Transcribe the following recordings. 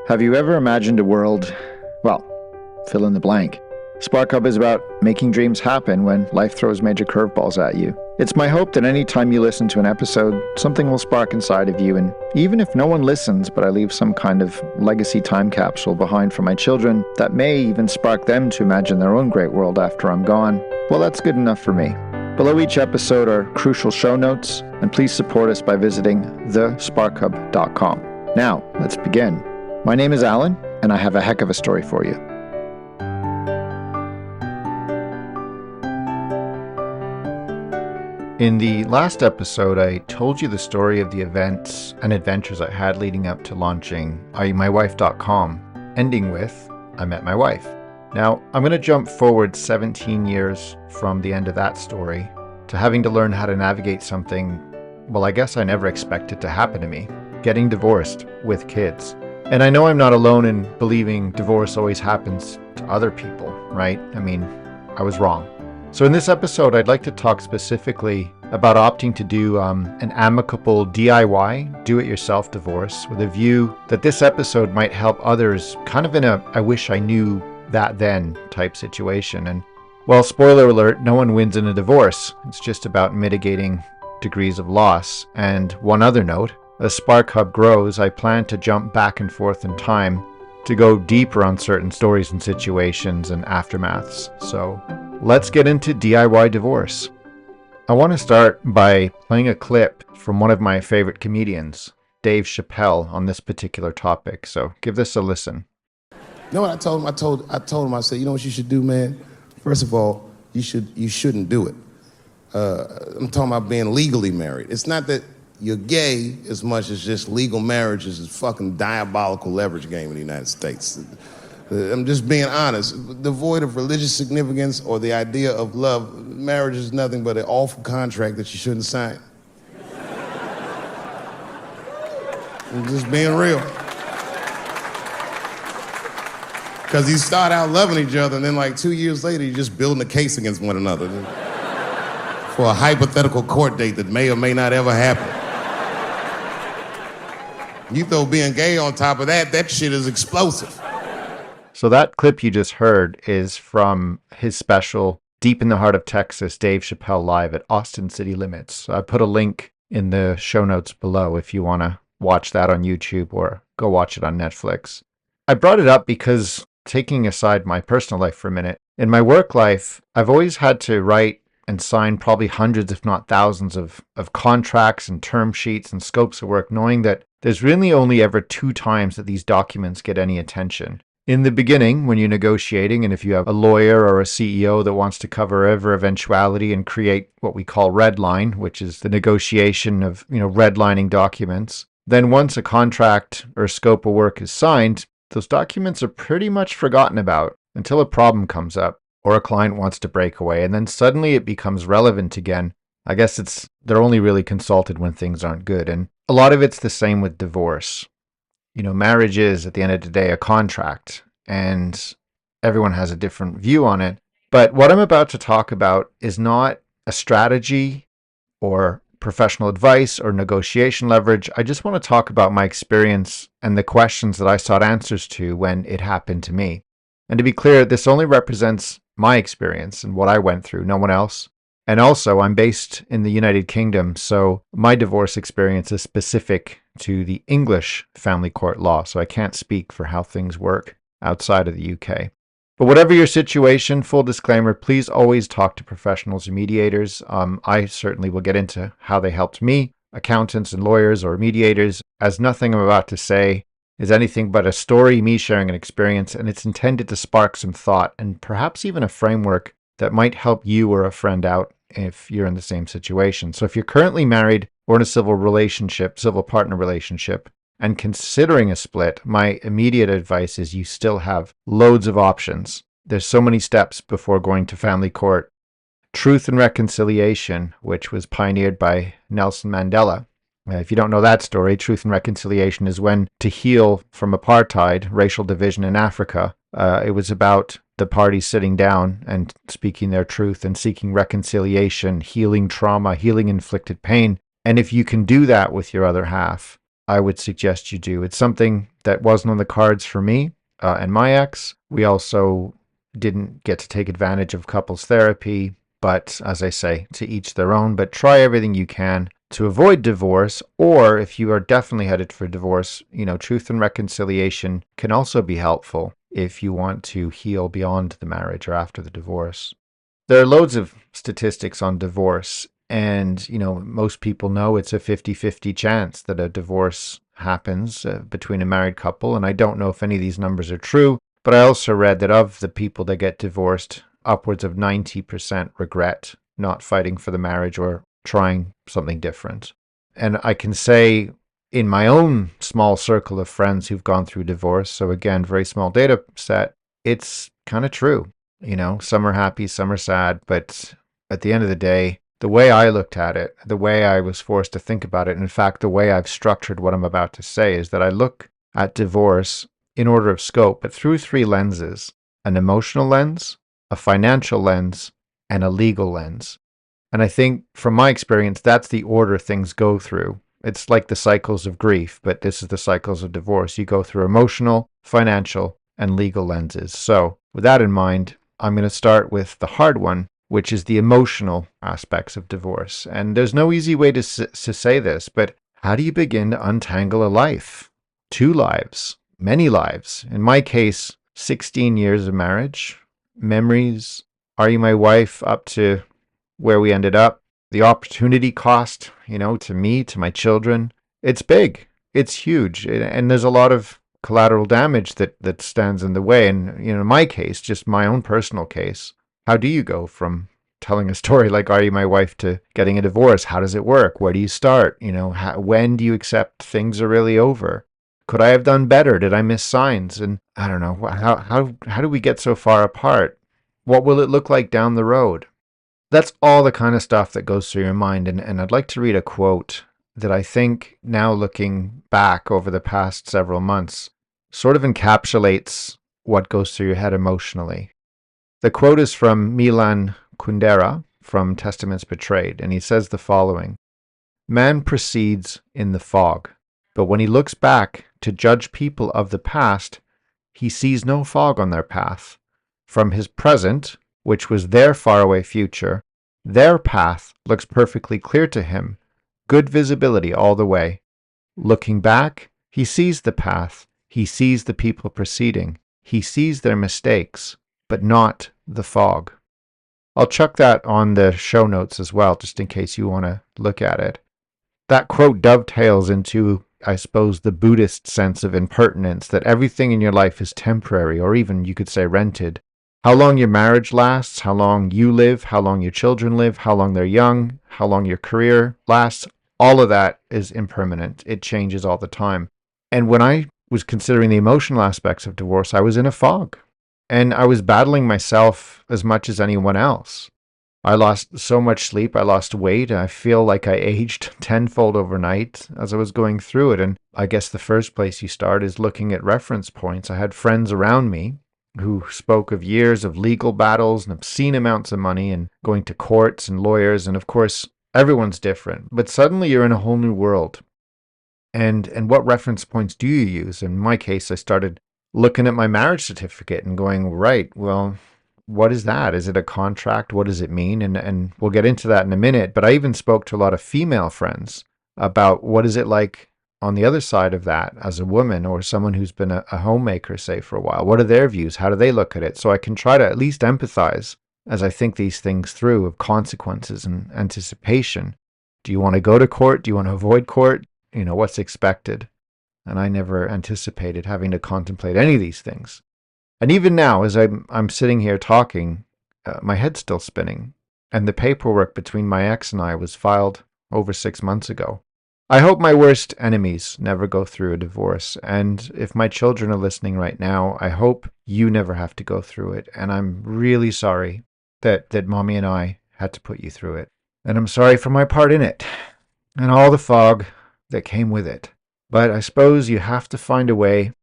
Have you ever imagined a world, well, fill in the blank. SparkHub is about making dreams happen when life throws major curveballs at you. It's my hope that any time you listen to an episode, something will spark inside of you, and even if no one listens, but I leave some kind of legacy time capsule behind for my children that may even spark them to imagine their own great world after I'm gone, well, that's good enough for me. Below each episode are crucial show notes, and please support us by visiting thesparkhub.com. Now, let's begin. My name is Allan, and I have a heck of a story for you. In the last episode, I told you the story of the events and adventures I had leading up to launching IMyWife.com, ending with, I met my wife. Now, I'm going to jump forward 17 years from the end of that story to having to learn how to navigate something, well, I guess I never expected to happen to me, getting divorced with kids. And I know I'm not alone in believing divorce always happens to other people, right? I mean, I was wrong. So in this episode, I'd like to talk specifically about opting to do an amicable DIY, do-it-yourself divorce with a view that this episode might help others kind of in a I wish I knew that then type situation. And well, spoiler alert, no one wins in a divorce. It's just about mitigating degrees of loss. And one other note, as SparkHub grows, I plan to jump back and forth in time to go deeper on certain stories and situations and aftermaths. So let's get into DIY divorce. I want to start by playing a clip from one of my favorite comedians, Dave Chappelle, on this particular topic. So give this a listen. You know what I told him? I told him, I said, you know what you should do, man? First of all, you shouldn't do it. I'm talking about being legally married. It's not that you're gay as much as just legal marriage is a fucking diabolical leverage game in the United States. I'm just being honest. Devoid of religious significance or the idea of love, marriage is nothing but an awful contract that you shouldn't sign. I'm just being real. Because you start out loving each other, and then like 2 years later, you're just building a case against one another for a hypothetical court date that may or may not ever happen. You throw being gay on top of that, that shit is explosive. So that clip you just heard is from his special, Deep in the Heart of Texas, Dave Chappelle Live at Austin City Limits. I put a link in the show notes below if you want to watch that on YouTube or go watch it on Netflix. I brought it up because, taking aside my personal life for a minute, in my work life, I've always had to write and sign probably hundreds, if not thousands, of contracts and term sheets and scopes of work, knowing that there's really only ever 2 times that these documents get any attention. In the beginning, when you're negotiating, and if you have a lawyer or a CEO that wants to cover every eventuality and create what we call redline, which is the negotiation of, redlining documents, then once a contract or scope of work is signed, those documents are pretty much forgotten about until a problem comes up or a client wants to break away, and then suddenly it becomes relevant again. I guess they're only really consulted when things aren't good, and a lot of it's the same with divorce. Marriage is, at the end of the day, a contract, and everyone has a different view on it. But what I'm about to talk about is not a strategy or professional advice or negotiation leverage. I just want to talk about my experience and the questions that I sought answers to when it happened to me. And to be clear, this only represents my experience and what I went through, no one else. And also, I'm based in the United Kingdom, so my divorce experience is specific to the English family court law, so I can't speak for how things work outside of the UK. But whatever your situation, full disclaimer, please always talk to professionals or mediators. I certainly will get into how they helped me, accountants and lawyers or mediators, as nothing I'm about to say is anything but a story, me sharing an experience, and it's intended to spark some thought and perhaps even a framework that might help you or a friend out if you're in the same situation. So if you're currently married or in a civil partner relationship, and considering a split, my immediate advice is you still have loads of options. There's so many steps before going to family court. Truth and reconciliation, which was pioneered by Nelson Mandela. If you don't know that story, truth and reconciliation is when, to heal from apartheid, racial division in Africa, it was about the parties sitting down and speaking their truth and seeking reconciliation, healing trauma, healing inflicted pain. And if you can do that with your other half, I would suggest you do. It's something that wasn't on the cards for me and my ex. We also didn't get to take advantage of couples therapy, but as I say, to each their own. But try everything you can to avoid divorce, or if you are definitely headed for divorce, truth and reconciliation can also be helpful if you want to heal beyond the marriage or after the divorce. There are loads of statistics on divorce, and most people know it's a 50-50 chance that a divorce happens between a married couple, and I don't know if any of these numbers are true, but I also read that of the people that get divorced, upwards of 90% regret not fighting for the marriage or trying something different. And I can say in my own small circle of friends who've gone through divorce, so again, very small data set, it's kind of true. Some are happy, some are sad, but at the end of the day, the way I looked at it, the way I was forced to think about it, and in fact, the way I've structured what I'm about to say is that I look at divorce in order of scope, but through three lenses: an emotional lens, a financial lens, and a legal lens. And I think from my experience, that's the order things go through. It's like the cycles of grief, but this is the cycles of divorce. You go through emotional, financial, and legal lenses. So with that in mind, I'm going to start with the hard one, which is the emotional aspects of divorce. And there's no easy way to say this, but how do you begin to untangle a life? 2 lives, many lives. In my case, 16 years of marriage, memories, Are You My Wife up to where we ended up, the opportunity cost, to me, to my children. It's big. It's huge. And there's a lot of collateral damage that stands in the way. And, in my case, just my own personal case, how do you go from telling a story like Are You My Wife to getting a divorce? How does it work? Where do you start? When do you accept things are really over? Could I have done better? Did I miss signs? And I don't know. How do we get so far apart? What will it look like down the road? That's all the kind of stuff that goes through your mind. And I'd like to read a quote that I think, now looking back over the past several months, sort of encapsulates what goes through your head emotionally. The quote is from Milan Kundera from Testaments Betrayed, and he says the following: "Man proceeds in the fog, but when he looks back to judge people of the past, he sees no fog on their path. From his present, which was their faraway future, their path looks perfectly clear to him, good visibility all the way. Looking back, he sees the path, he sees the people proceeding, he sees their mistakes, but not the fog." I'll chuck that on the show notes as well, just in case you want to look at it. That quote dovetails into, I suppose, the Buddhist sense of impertinence, that everything in your life is temporary, or even you could say rented. How long your marriage lasts, how long you live, how long your children live, how long they're young, how long your career lasts, all of that is impermanent. It changes all the time. And when I was considering the emotional aspects of divorce, I was in a fog. And I was battling myself as much as anyone else. I lost so much sleep, I lost weight, I feel like I aged tenfold overnight as I was going through it. And I guess the first place you start is looking at reference points. I had friends around me who spoke of years of legal battles and obscene amounts of money and going to courts and lawyers. And of course, everyone's different. But suddenly you're in a whole new world. And what reference points do you use? In my case, I started looking at my marriage certificate and going, right, well, what is that? Is it a contract? What does it mean? And we'll get into that in a minute. But I even spoke to a lot of female friends about what is it like on the other side of that as a woman or someone who's been a homemaker, say, for a while. What are their views? How do they look at it? So I can try to at least empathize as I think these things through, of consequences and anticipation. Do you want to go to court? Do you want to avoid court? What's expected? And I never anticipated having to contemplate any of these things. And even now, as I'm sitting here talking, my head's still spinning. And the paperwork between my ex and I was filed over 6 months ago. I hope my worst enemies never go through a divorce. And if my children are listening right now, I hope you never have to go through it. And I'm really sorry that Mommy and I had to put you through it. And I'm sorry for my part in it and all the fog that came with it. But I suppose you have to find a way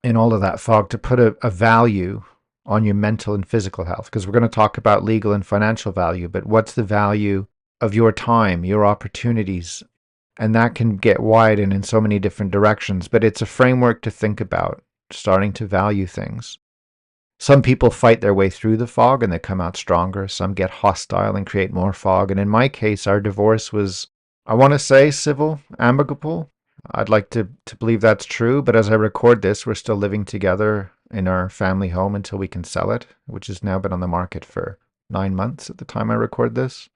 in all of that fog to put a value on your mental and physical health, because we're going to talk about legal and financial value, but what's the value of your time, your opportunities, And that can get wide and in so many different directions, but it's a framework to think about, starting to value things. Some people fight their way through the fog and they come out stronger. Some get hostile and create more fog. And in my case, our divorce was, I want to say, civil, amicable. I'd like to believe that's true, but as I record this, we're still living together in our family home until we can sell it, which has now been on the market for 9 months at the time I record this.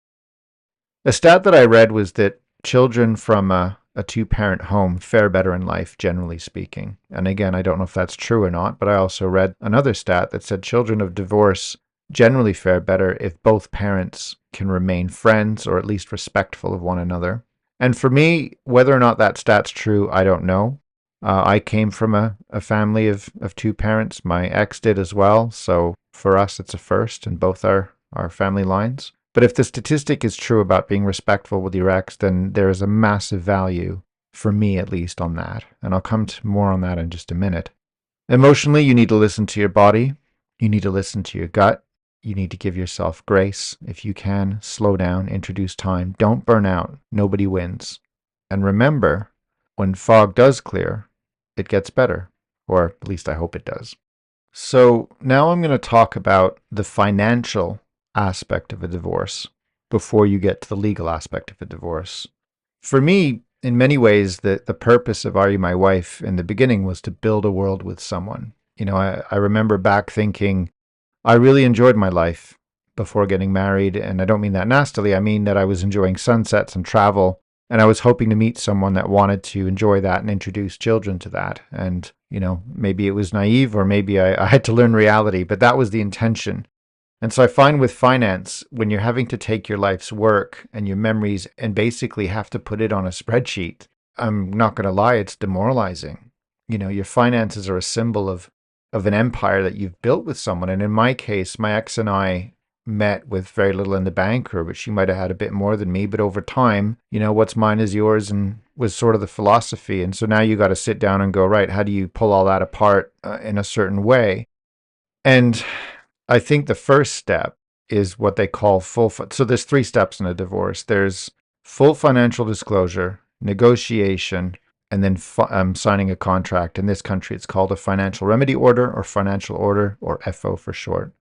A stat that I read was that children from a two-parent home fare better in life, generally speaking. And again, I don't know if that's true or not, but I also read another stat that said children of divorce generally fare better if both parents can remain friends or at least respectful of one another. And for me, whether or not that stat's true, I don't know. I came from a family of two parents. My ex did as well. So for us, it's a first in both our family lines. But if the statistic is true about being respectful with your ex, then there is a massive value, for me at least, on that. And I'll come to more on that in just a minute. Emotionally, you need to listen to your body. You need to listen to your gut. You need to give yourself grace. If you can, slow down, introduce time. Don't burn out. Nobody wins. And remember, when fog does clear, it gets better. Or at least I hope it does. So now I'm going to talk about the financial aspect of a divorce before you get to the legal aspect of a divorce. For me, in many ways, the purpose of Are You My Wife in the beginning was to build a world with someone. You know, I remember back thinking, I really enjoyed my life before getting married. And I don't mean that nastily. I mean that I was enjoying sunsets and travel. And I was hoping to meet someone that wanted to enjoy that and introduce children to that. And, you know, maybe it was naive or maybe I had to learn reality, but that was the intention. And so I find with finance, when you're having to take your life's work and your memories and basically have to put it on a spreadsheet, I'm not going to lie, it's demoralizing. You know, your finances are a symbol of an empire that you've built with someone. And in my case, my ex and I met with very little in the bank, or but she might have had a bit more than me. But over time, you know, what's mine is yours, and was sort of the philosophy. And so now you got to sit down and go, right, how do you pull all that apart in a certain way? And I think the first step is what they call so there's 3 steps in a divorce. There's full financial disclosure, negotiation, and then signing a contract. In this country, it's called a financial remedy order or financial order, or FO for short.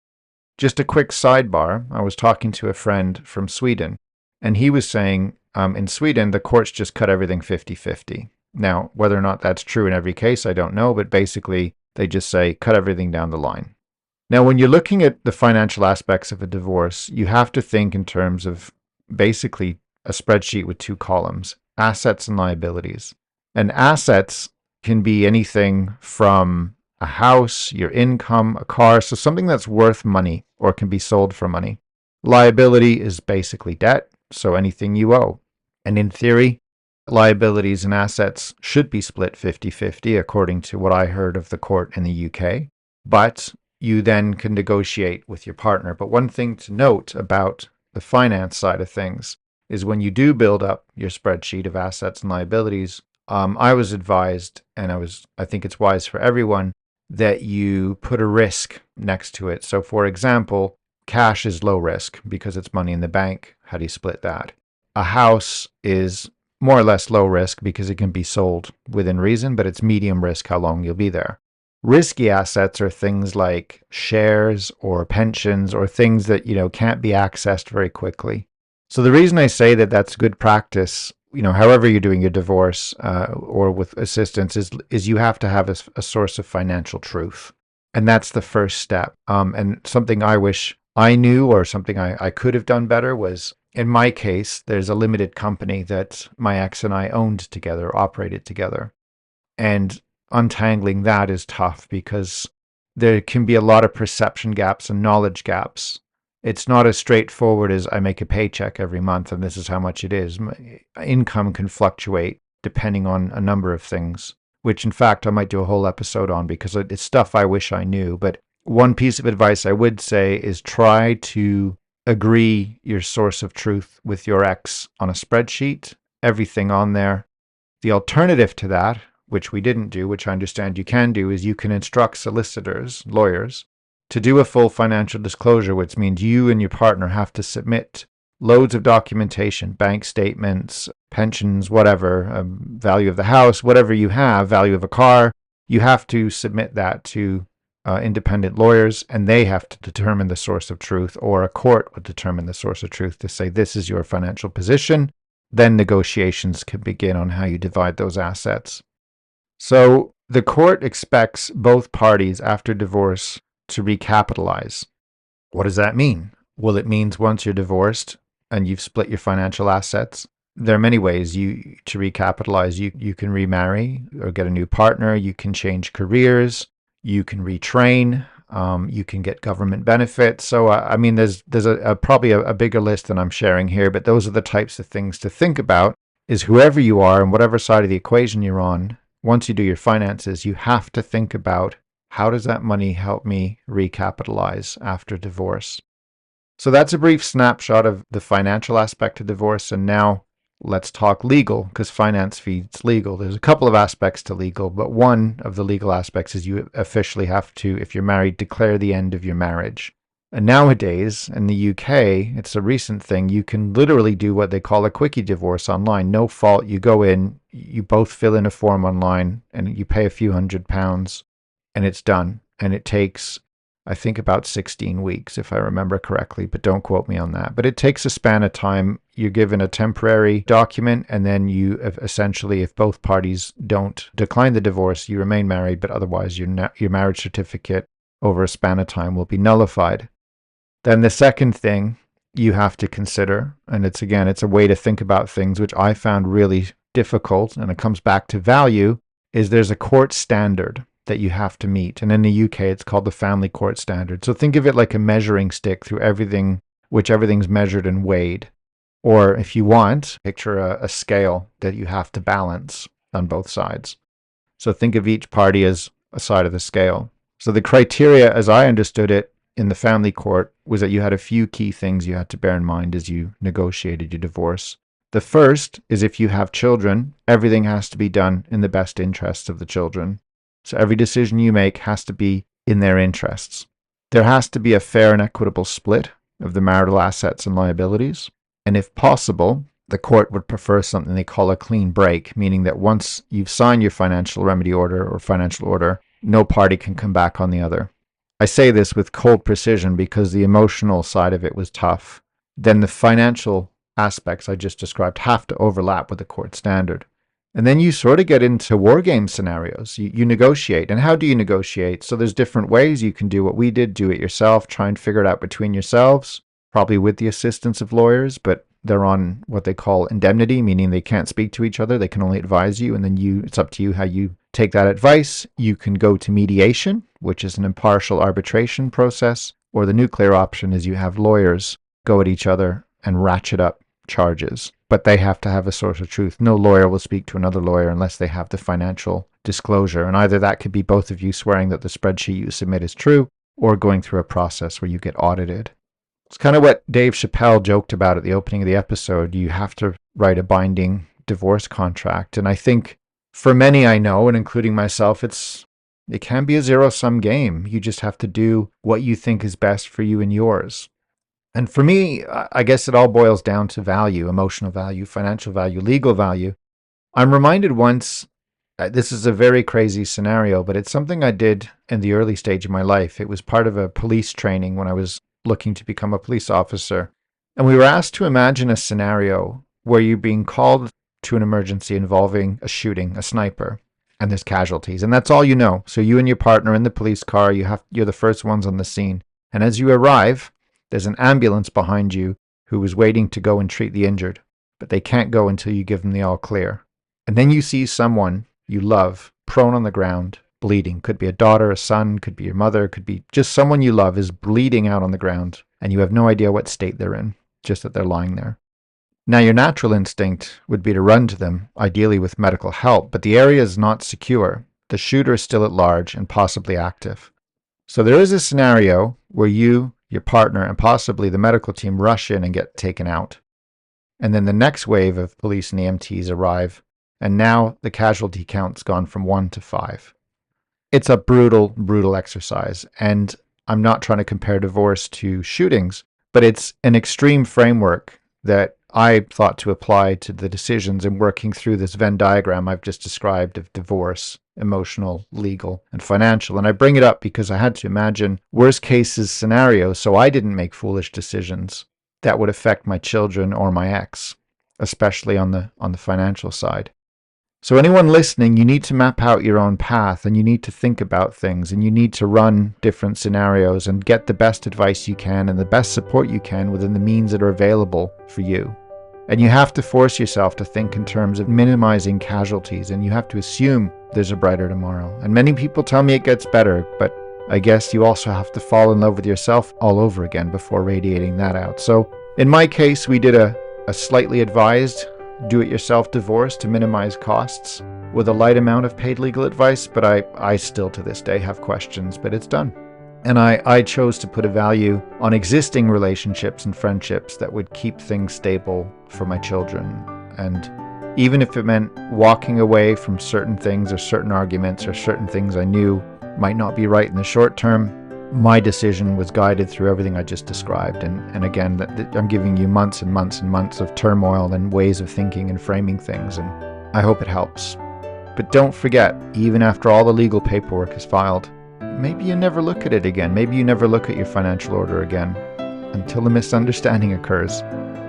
Just a quick sidebar, I was talking to a friend from Sweden, and he was saying in Sweden, the courts just cut everything 50-50. Now, whether or not that's true in every case, I don't know, but basically they just say cut everything down the line. Now, when you're looking at the financial aspects of a divorce, you have to think in terms of basically a spreadsheet with 2 columns, assets and liabilities. And assets can be anything from a house, your income, a car, so something that's worth money or can be sold for money. Liability is basically debt, so anything you owe. And in theory, liabilities and assets should be split 50-50, according to what I heard of the court in the UK. But you then can negotiate with your partner. But one thing to note about the finance side of things is when you do build up your spreadsheet of assets and liabilities, I was advised, and I think it's wise for everyone, that you put a risk next to it. So for example, cash is low risk because it's money in the bank. How do you split that? A house is more or less low risk because it can be sold within reason, but it's medium risk how long you'll be there. Risky assets are things like shares or pensions or things that, you know, can't be accessed very quickly. So the reason I say that that's good practice, you know, however you're doing your divorce or with assistance is you have to have a source of financial truth. And that's the first step. And something I wish I knew, or something I could have done better, was in my case, there's a limited company that my ex and I owned together, operated together. And untangling that is tough because there can be a lot of perception gaps and knowledge gaps. It's not as straightforward as I make a paycheck every month and this is how much it is. My income can fluctuate depending on a number of things, which in fact I might do a whole episode on because it's stuff I wish I knew. But one piece of advice I would say is try to agree your source of truth with your ex on a spreadsheet, everything on there. The alternative to that, which we didn't do, which I understand you can do, is you can instruct solicitors, lawyers, to do a full financial disclosure, which means you and your partner have to submit loads of documentation, bank statements, pensions, whatever, value of the house, whatever you have, value of a car. You have to submit that to independent lawyers, and they have to determine the source of truth, or a court would determine the source of truth to say this is your financial position. Then negotiations can begin on how you divide those assets. So the court expects both parties after divorce to recapitalize. What does that mean? Well, it means once you're divorced and you've split your financial assets, there are many ways to recapitalize. You can remarry or get a new partner. You can change careers. You can retrain. You can get government benefits. So, I mean, there's probably a bigger list than I'm sharing here, but those are the types of things to think about. Is whoever you are and whatever side of the equation you're on, once you do your finances, you have to think about, how does that money help me recapitalize after divorce? So that's a brief snapshot of the financial aspect of divorce. And now let's talk legal, because finance feeds legal. There's a couple of aspects to legal, but one of the legal aspects is you officially have to, if you're married, declare the end of your marriage. And nowadays, in the UK, it's a recent thing, you can literally do what they call a quickie divorce online. No fault. You go in, you both fill in a form online, and you pay a few £100, and it's done. And it takes, I think, about 16 weeks, if I remember correctly, but don't quote me on that. But it takes a span of time. You're given a temporary document, and then you essentially, if both parties don't decline the divorce, you remain married, but otherwise your marriage certificate over a span of time will be nullified. Then the second thing you have to consider, and it's a way to think about things, which I found really difficult, and it comes back to value, is there's a court standard that you have to meet. And in the UK, it's called the family court standard. So think of it like a measuring stick through everything, which everything's measured and weighed. Or if you want, picture a scale that you have to balance on both sides. So think of each party as a side of the scale. So the criteria, as I understood it in the family court, was that you had a few key things you had to bear in mind as you negotiated your divorce. The first is, if you have children, everything has to be done in the best interests of the children. So every decision you make has to be in their interests. There has to be a fair and equitable split of the marital assets and liabilities. And if possible, the court would prefer something they call a clean break, meaning that once you've signed your financial remedy order or financial order, no party can come back on the other. I say this with cold precision because the emotional side of it was tough. Then the financial aspects I just described have to overlap with the court standard. And then you sort of get into war game scenarios. You negotiate. And how do you negotiate? So there's different ways you can do what we did. Do it yourself. Try and figure it out between yourselves, probably with the assistance of lawyers, but they're on what they call indemnity, meaning they can't speak to each other. They can only advise you. And then it's up to you how you take that advice. You can go to mediation, which is an impartial arbitration process, or the nuclear option is you have lawyers go at each other and ratchet up charges, but they have to have a source of truth. No lawyer will speak to another lawyer unless they have the financial disclosure. And either that could be both of you swearing that the spreadsheet you submit is true, or going through a process where you get audited. It's kind of what Dave Chappelle joked about at the opening of the episode. You have to write a binding divorce contract. And I think for many I know, and including myself, it can be a zero-sum game. You just have to do what you think is best for you and yours. And for me, I guess it all boils down to value: emotional value, financial value, legal value. I'm reminded once, this is a very crazy scenario, but it's something I did in the early stage of my life. It was part of a police training when I was looking to become a police officer. And we were asked to imagine a scenario where you're being called to an emergency involving a shooting, a sniper, and there's casualties. And that's all you know. So you and your partner in the police car, you're the first ones on the scene. And as you arrive, there's an ambulance behind you who is waiting to go and treat the injured, but they can't go until you give them the all clear. And then you see someone you love prone on the ground, bleeding. Could be a daughter, a son, could be your mother, could be just someone you love is bleeding out on the ground, and you have no idea what state they're in, just that they're lying there. Now, your natural instinct would be to run to them, ideally with medical help, but the area is not secure. The shooter is still at large and possibly active. So there is a scenario where you, your partner, and possibly the medical team rush in and get taken out. And then the next wave of police and EMTs arrive, and now the casualty count's gone from 1 to 5. It's a brutal, brutal exercise. And I'm not trying to compare divorce to shootings, but it's an extreme framework that I thought to apply to the decisions in working through this Venn diagram I've just described of divorce, emotional, legal, and financial. And I bring it up because I had to imagine worst cases scenarios so I didn't make foolish decisions that would affect my children or my ex, especially on the financial side. So anyone listening, you need to map out your own path, and you need to think about things, and you need to run different scenarios and get the best advice you can and the best support you can within the means that are available for you. And you have to force yourself to think in terms of minimizing casualties, and you have to assume there's a brighter tomorrow. And many people tell me it gets better, but I guess you also have to fall in love with yourself all over again before radiating that out. So in my case, we did a slightly advised do-it-yourself divorce to minimize costs with a light amount of paid legal advice, but I still to this day have questions, but it's done. And I chose to put a value on existing relationships and friendships that would keep things stable for my children. And even if it meant walking away from certain things or certain arguments or certain things I knew might not be right in the short term, my decision was guided through everything I just described. And again, I'm giving you months and months and months of turmoil and ways of thinking and framing things, and I hope it helps. But don't forget, even after all the legal paperwork is filed, maybe you never look at it again. Maybe you never look at your financial order again until the misunderstanding occurs.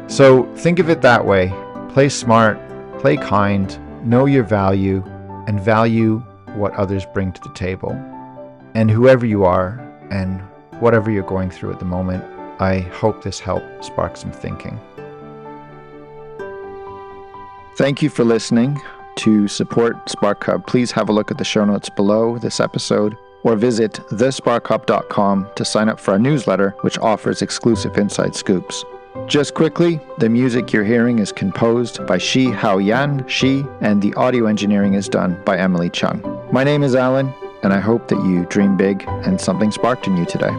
So think of it that way. Play smart, play kind, know your value, and value what others bring to the table. And whoever you are, and whatever you're going through at the moment, I hope this helped spark some thinking. Thank you for listening. To support SparkHub, please have a look at the show notes below this episode, or visit thesparkhub.com to sign up for our newsletter, which offers exclusive inside scoops. Just quickly, the music you're hearing is composed by Shi Hao Yan, and the audio engineering is done by Emily Chung. My name is Allan, and I hope that you dream big and something sparked in you today.